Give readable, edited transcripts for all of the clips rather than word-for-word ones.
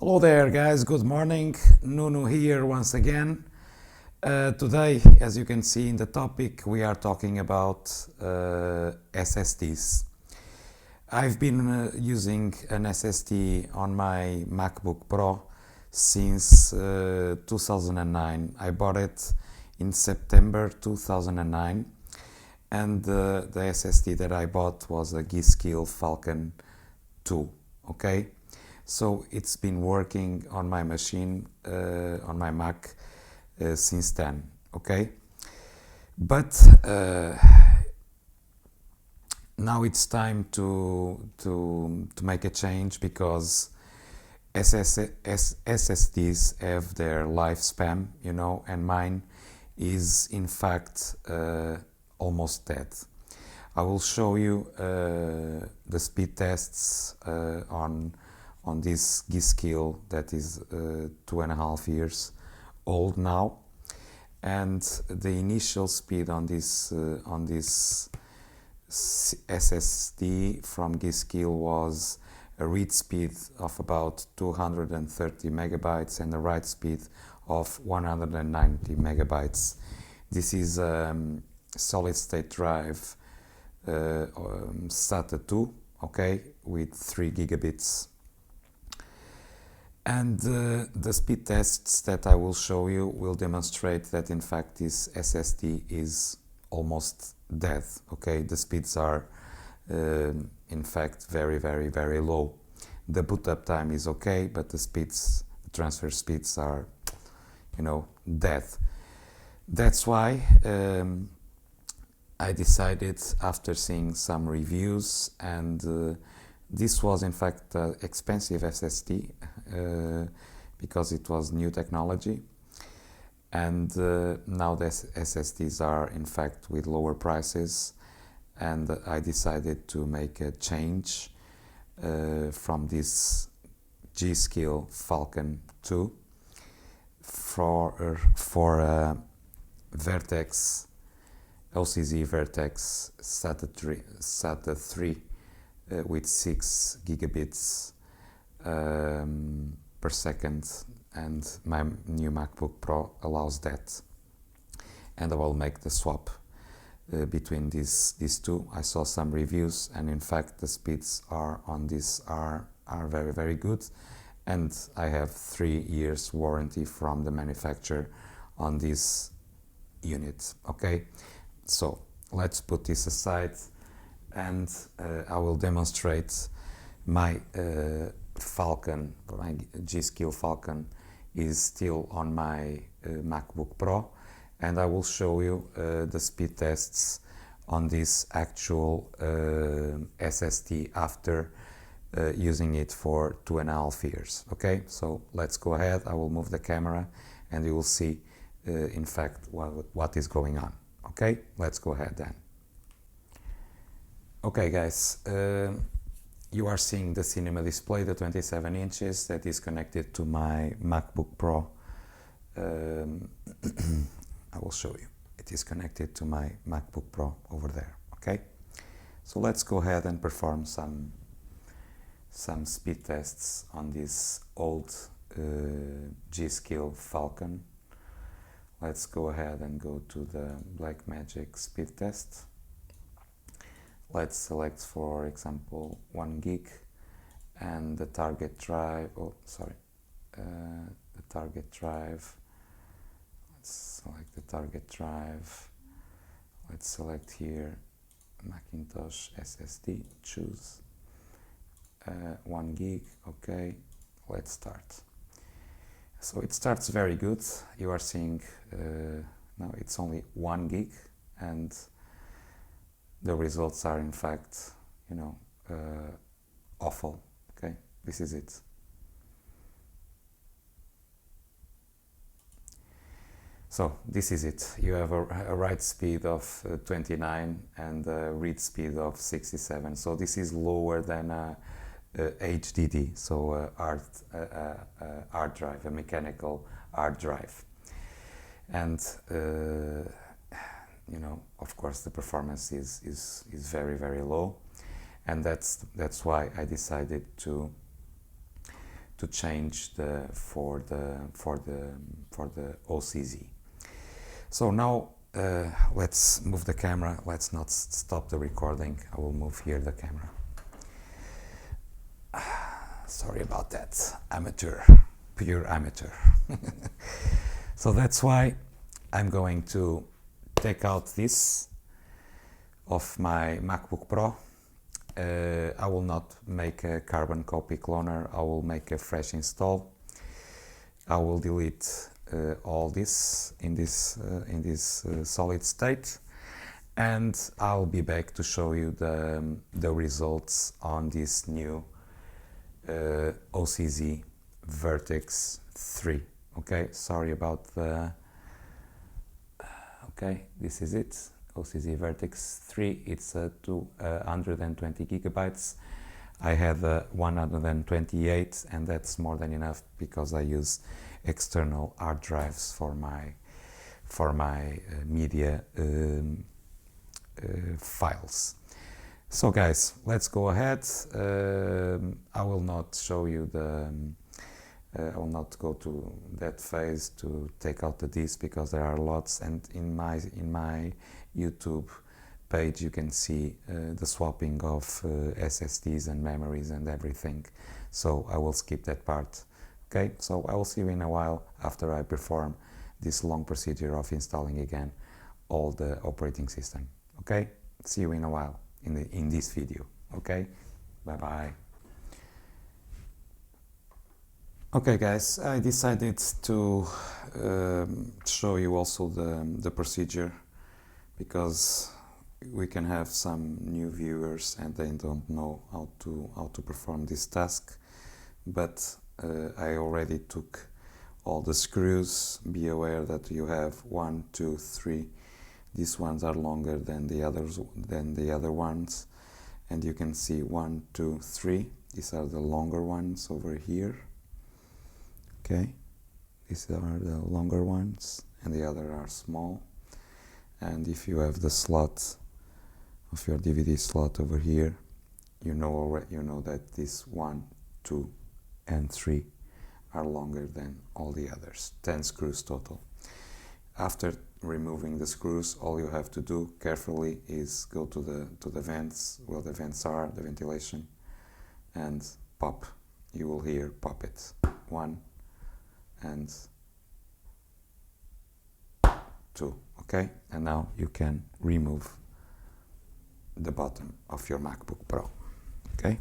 Hello there, guys. Good morning. Nuno here once again. Today, as you can see in the topic, we are talking about SSDs. I've been using an SSD on my MacBook Pro since 2009. I bought it in September 2009, and the SSD that I bought was a G.Skill Falcon 2. Okay, so it's been working on my machine, on my Mac, since then. Okay, but now it's time to make a change because SSDs have their lifespan, and mine is in fact almost dead. I will show you the speed tests on this G.Skill that is 2.5 years old now, and the initial speed on this SSD from G.Skill was a read speed of about 230 megabytes and a write speed of 190 megabytes. This is solid state drive SATA 2, okay, with 3 gigabits. And the speed tests that I will show you will demonstrate that in fact this SSD is almost dead. Okay, the speeds are in fact very low. The boot up time is okay, but the transfer speeds are, dead. That's why I decided, after seeing some reviews, and this was in fact expensive SSD because it was new technology, and now the SSDs are in fact with lower prices, and I decided to make a change from this G.Skill Falcon 2 for Vertex OCZ Vertex SATA 3 with 6 gigabits per second, and my new MacBook Pro allows that, and I will make the swap between these two. I saw some reviews, and in fact the speeds on this are very good, and I have 3 years warranty from the manufacturer on this unit. Okay, so let's put this aside, and I will demonstrate my Falcon. My G.Skill Falcon is still on my MacBook Pro, and I will show you the speed tests on this actual SSD after using it for 2.5 years. Okay, so let's go ahead. I will move the camera and you will see in fact what is going on. Okay, let's go ahead then. Okay guys, you are seeing the cinema display, the 27 inches that is connected to my MacBook Pro. I will show you. It is connected to my MacBook Pro over there. Okay, so let's go ahead and perform some speed tests on this old G.Skill Falcon. Let's go ahead and go to the Blackmagic speed test. Let's select, for example, 1 gig and the target drive. The target drive. Let's select the target drive. Let's select here Macintosh SSD. Choose 1 gig. Okay, let's start. So it starts very good. You are seeing now it's only 1 gig, and the results are in fact, awful. Okay, this is it. So this is it. You have a write speed of 29 and a read speed of 67. So this is lower than HDD, so hard drive, a mechanical hard drive, and of course the performance is very low, and that's why I decided to to change for the OCZ. So now let's move the camera. Let's not stop the recording. I will move here the camera. Sorry about that. Amateur, pure amateur. So that's why I'm going to take out this of my MacBook Pro. I will not make a carbon copy cloner. I will make a fresh install. I will delete all this in this solid state, and I'll be back to show you the results on this new OCZ Vertex 3. Okay, sorry about the... Okay, this is it. OCZ Vertex 3, it's 220 gigabytes. I have 128, and that's more than enough because I use external hard drives for my media files. So guys, let's go ahead. I will not show you I will not go to that phase to take out the disk because there are lots, and in my YouTube page you can see the swapping of SSDs and memories and everything, so I will skip that part. Okay, so I will see you in a while after I perform this long procedure of installing again all the operating system. Okay, see you in a while in this video. Okay, bye bye. Okay guys, I decided to show you also the procedure, because we can have some new viewers and they don't know how to perform this task. But I already took all the screws. Be aware that you have 1, 2, 3. These ones are longer than the other ones, and you can see 1, 2, 3. These are the longer ones over here. Okay, these are the longer ones, and the other are small. And if you have the slot of your DVD slot over here, you know that this 1, 2, and 3 are longer than all the others. 10 screws total. After removing the screws, all you have to do carefully is go to the vents, where the vents are, the ventilation, and pop. You will hear pop it. 1 and 2. Okay, and now you can remove the bottom of your MacBook Pro. Okay,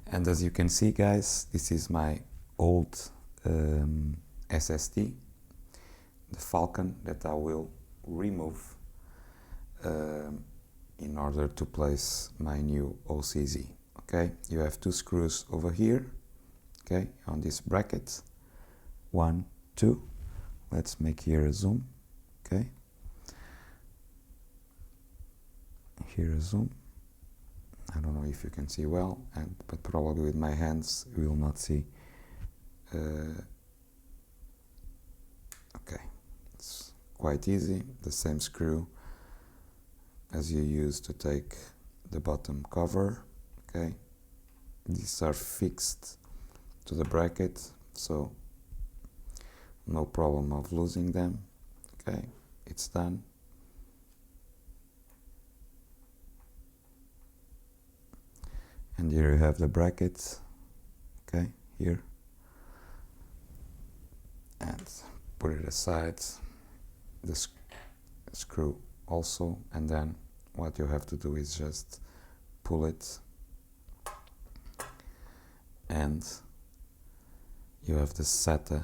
and as you can see guys, this is my old SSD, the Falcon, that I will remove in order to place my new OCZ. Okay, you have 2 screws over here, okay, on this bracket. 1, 2. Let's make here a zoom. Okay, here a zoom. I don't know if you can see well, but probably with my hands you will not see. Okay, it's quite easy. The same screw as you use to take the bottom cover. Okay, these are fixed to the bracket, so no problem of losing them. Okay, it's done. And here you have the bracket. Okay, here, and put it aside, the screw also, and then what you have to do is just pull it, and you have the SATA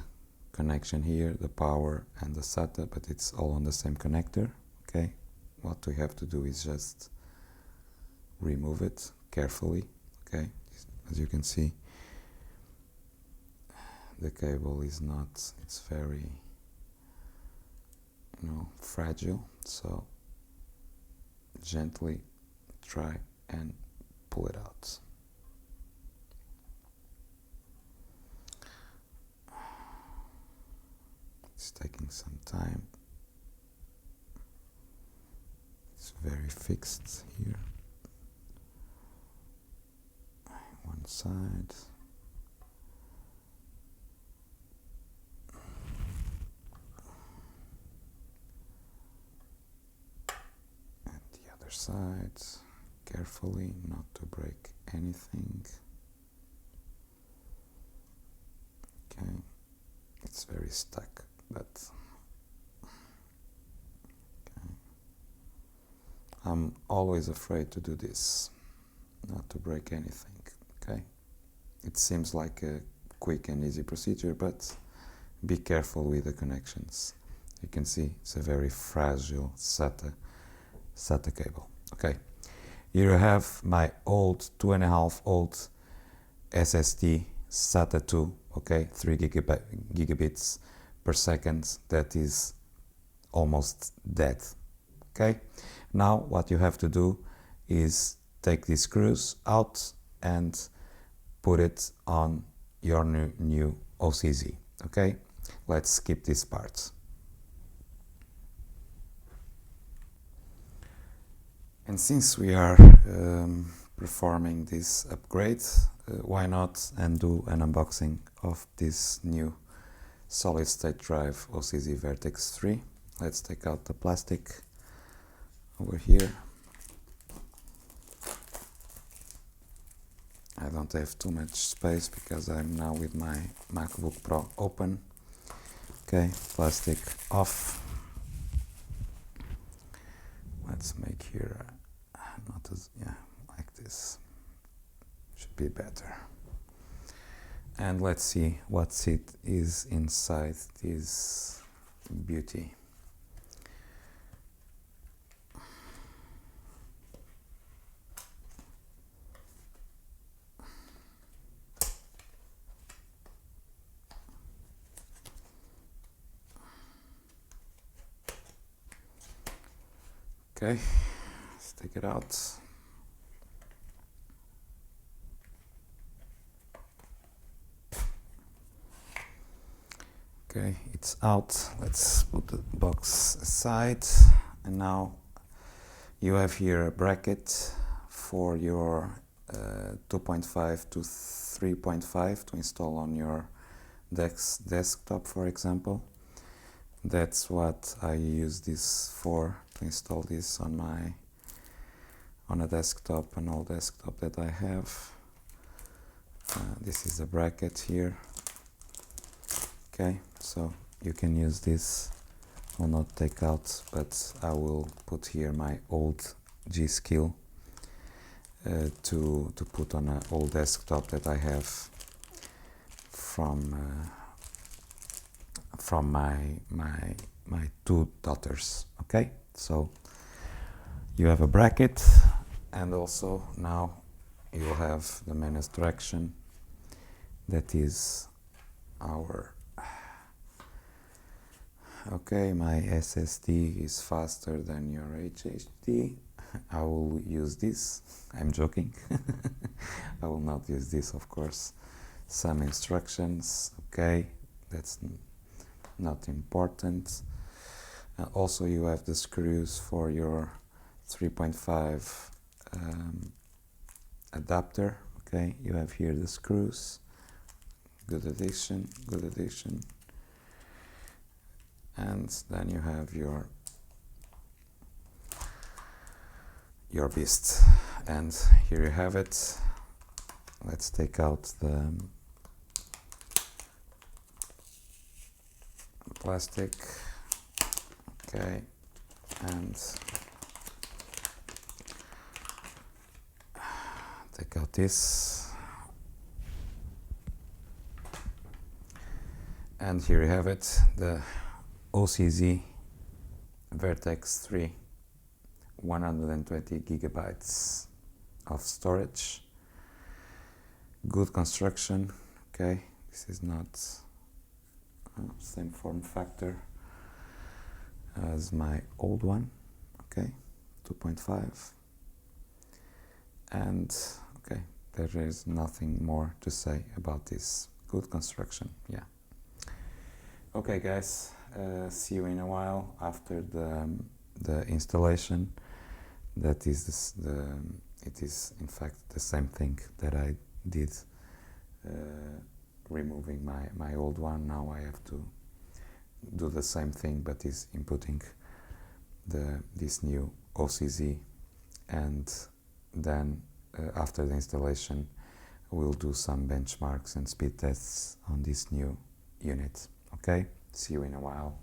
connection here, the power and the SATA, but it's all on the same connector. Okay, what we have to do is just remove it carefully. Okay, as you can see, the cable is not, it's very, fragile, so gently try and pull it out. It's taking some time. It's very fixed here. 1 side. And the other side, carefully not to break anything. Okay, it's very stuck, but okay. I'm always afraid to do this, not to break anything. Okay, it seems like a quick and easy procedure, but be careful with the connections. You can see it's a very fragile SATA cable. Okay, here you have my old 2.5 volt SSD SATA 2, okay, 3 gigabits per second. That is almost dead. Okay, now what you have to do is take these screws out and put it on your new OCZ. Okay, let's skip this part. And since we are performing this upgrade, why not and do an unboxing of this new solid state drive OCZ Vertex 3. Let's take out the plastic over here. I don't have too much space because I'm now with my MacBook Pro open. Okay, plastic off. Let's make here not as, yeah, like this. Should be better. And let's see what it is inside this beauty. Okay, let's take it out. Okay, it's out. Let's put the box aside. And now you have here a bracket for your 2.5 to 3.5 to install on your desktop, for example. That's what I use this for, to install this on a desktop, an old desktop that I have. This is a bracket here. Okay, so you can use this. Will not take out, but I will put here my old G-Skill to put on an old desktop that I have from my two daughters. Okay, so you have a bracket, and also now you have the main instruction, that is our okay, my SSD is faster than your HDD. I will use this. I'm joking. I will not use this, of course. Some instructions, okay, that's not important. Also, you have the screws for your 3.5 adapter. Okay, you have here the screws. Good addition, good addition. And then you have your beast. And here you have it. Let's take out the plastic. Okay, and take out this. And here you have it, the OCZ Vertex 3, 120 gigabytes of storage. Good construction. Okay, this is not same form factor as my old one. Okay, 2.5. And okay, there is nothing more to say about this. Good construction, yeah. Okay, guys, see you in a while after the installation. That is it is in fact the same thing that I did removing my old one. Now I have to do the same thing, but is inputting this new OCZ, and then after the installation we'll do some benchmarks and speed tests on this new unit. Okay, see you in a while.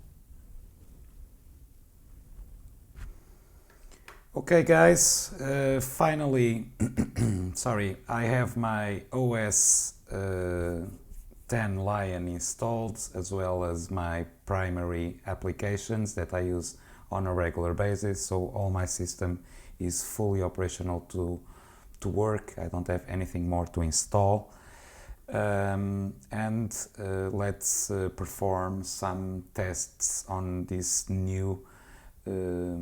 Okay guys, finally, sorry, I have my OS 10 Lion installed, as well as my primary applications that I use on a regular basis, so all my system is fully operational to work. I don't have anything more to install. Let's perform some tests on this newly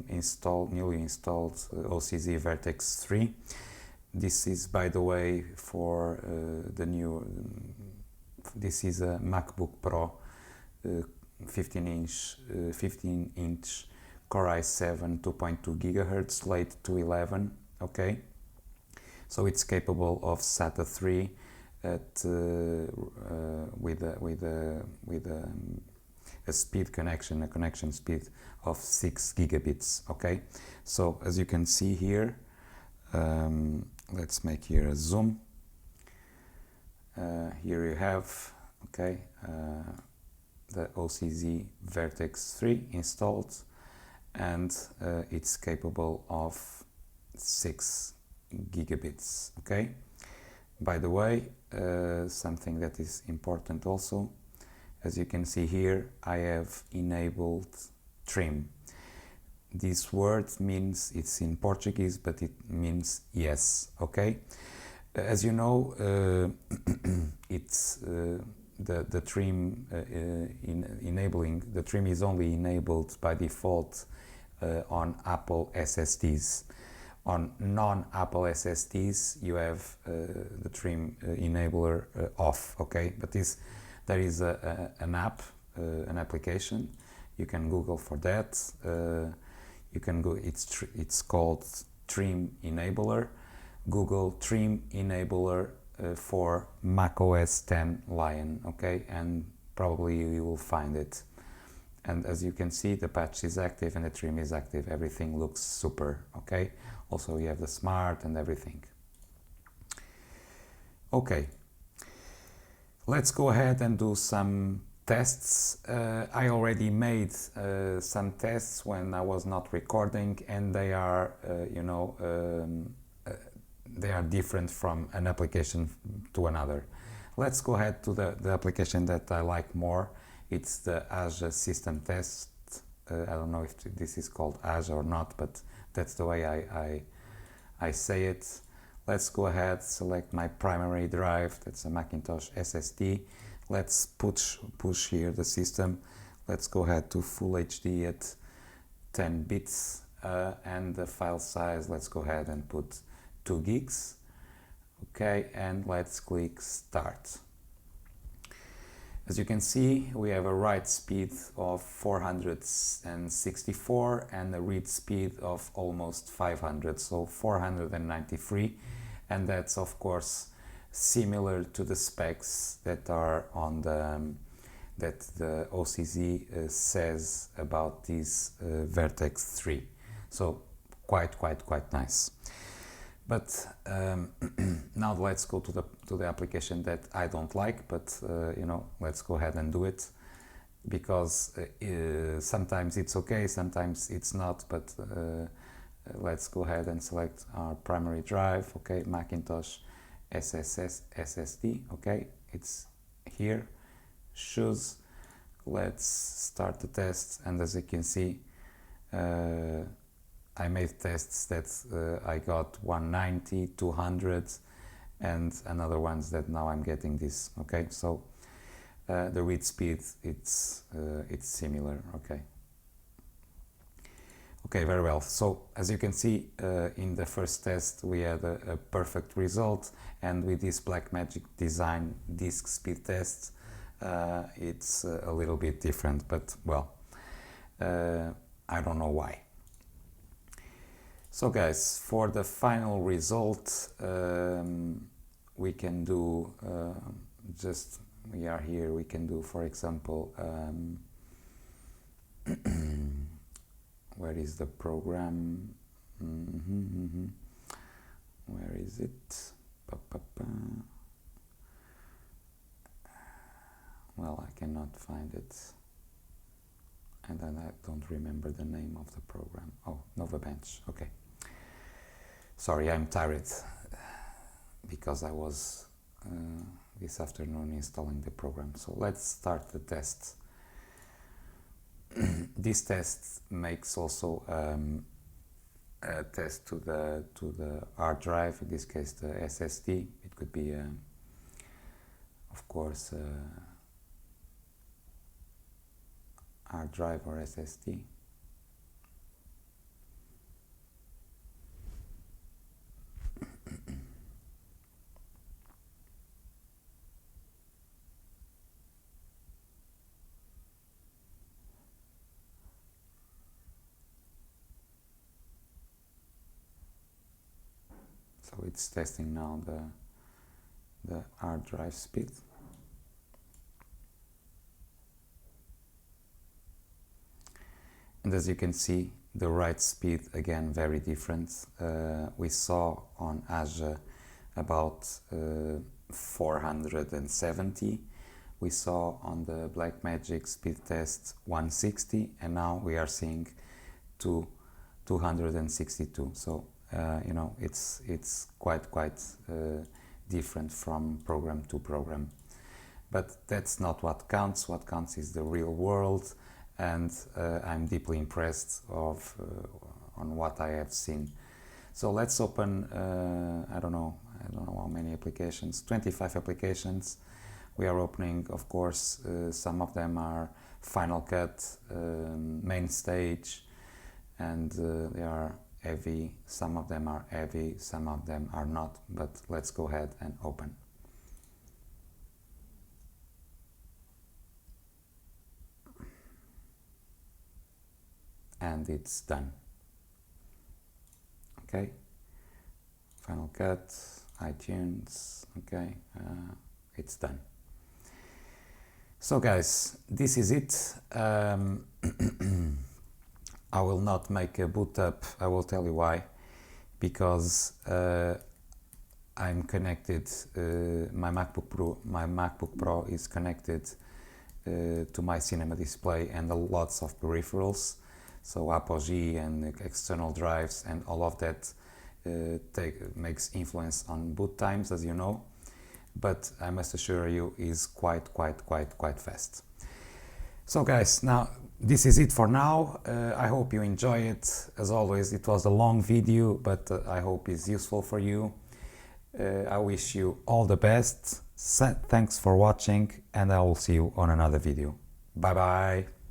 installed OCZ Vertex 3. This is, by the way, for the new. This is a MacBook Pro 15-inch Core i7 2.2 GHz late 211. Okay, so it's capable of SATA 3 at with a speed connection, a connection speed of 6 gigabits. Okay, so as you can see here, let's make here a zoom. Here you have, okay, the OCZ Vertex 3 installed, and it's capable of 6 gigabits. Okay, by the way, something that is important also, as you can see here, I have enabled trim. This word means, it's in Portuguese, but it means yes. Okay, as you know, it's the trim enabling the trim is only enabled by default on Apple SSDs. On non-Apple SSDs you have the trim enabler off. Okay, but there is an app, an application. You can Google for that. You can go. It's called Trim Enabler. Google Trim Enabler for macOS 10 Lion. Okay, and probably you will find it. And as you can see, the patch is active and the trim is active. Everything looks super. Okay. Also, you have the smart and everything. Okay. Let's go ahead and do some tests. I already made some tests when I was not recording, and they are, they are different from an application to another. Let's go ahead to the application that I like more. It's the Azure System Test. I don't know if this is called Azure or not, but that's the way I say it. Let's go ahead, select my primary drive. That's a Macintosh SSD. Let's push here the system. Let's go ahead to Full HD at 10 bits, and the file size, let's go ahead and put 2 gigs. Okay, and let's click Start. As you can see, we have a write speed of 464 and a read speed of almost 500, so 493, and that's of course similar to the specs that are on that the OCZ says about this Vertex 3. So quite nice. But now let's go to the application that I don't like, but let's go ahead and do it, because sometimes it's okay, sometimes it's not. But let's go ahead and select our primary drive. Okay, Macintosh SSD. Okay, it's here. Choose. Let's start the test, and as you can see, I made tests that I got 190, 200, and another ones that now I'm getting this. Okay, so the read speed, it's similar. Okay, very well. So as you can see, in the first test we had a perfect result, and with this Blackmagic Design disk speed test, it's a little bit different, but well, I don't know why. So guys, for the final result, we can do just, we are here, we can do, for example, where is the program? Where is it? Well, I cannot find it, and then I don't remember the name of the program. Oh, Nova Bench. Okay. Sorry, I'm tired because I was this afternoon installing the program. So let's start the test. This test makes also a test to the hard drive, in this case the SSD. It could be, of course, hard drive or SSD. So it's testing now the hard drive speed. And as you can see, the write speed again very different. We saw on Azure about 470. We saw on the Blackmagic speed test 160, and now we are seeing 262. So you know, it's quite different from program to program. But that's not what counts. What counts is the real world, and I'm deeply impressed on what I have seen. So let's open, I don't know how many applications, 25 applications. We are opening, of course, some of them are Final Cut, Main Stage, and they are heavy. Some of them are heavy, some of them are not, but let's go ahead and open. And it's done. Okay, Final Cut, iTunes, okay, it's done. So guys, this is it. I will not make a boot up. I will tell you why. Because I'm connected, my MacBook Pro is connected to my cinema display and lots of peripherals. So Apogee and external drives and all of that makes influence on boot times, as you know. But I must assure you, is quite fast. So guys, now this is it for now. I hope you enjoy it. As always, it was a long video, but I hope it's useful for you. I wish you all the best. Thanks for watching, and I will see you on another video. Bye bye.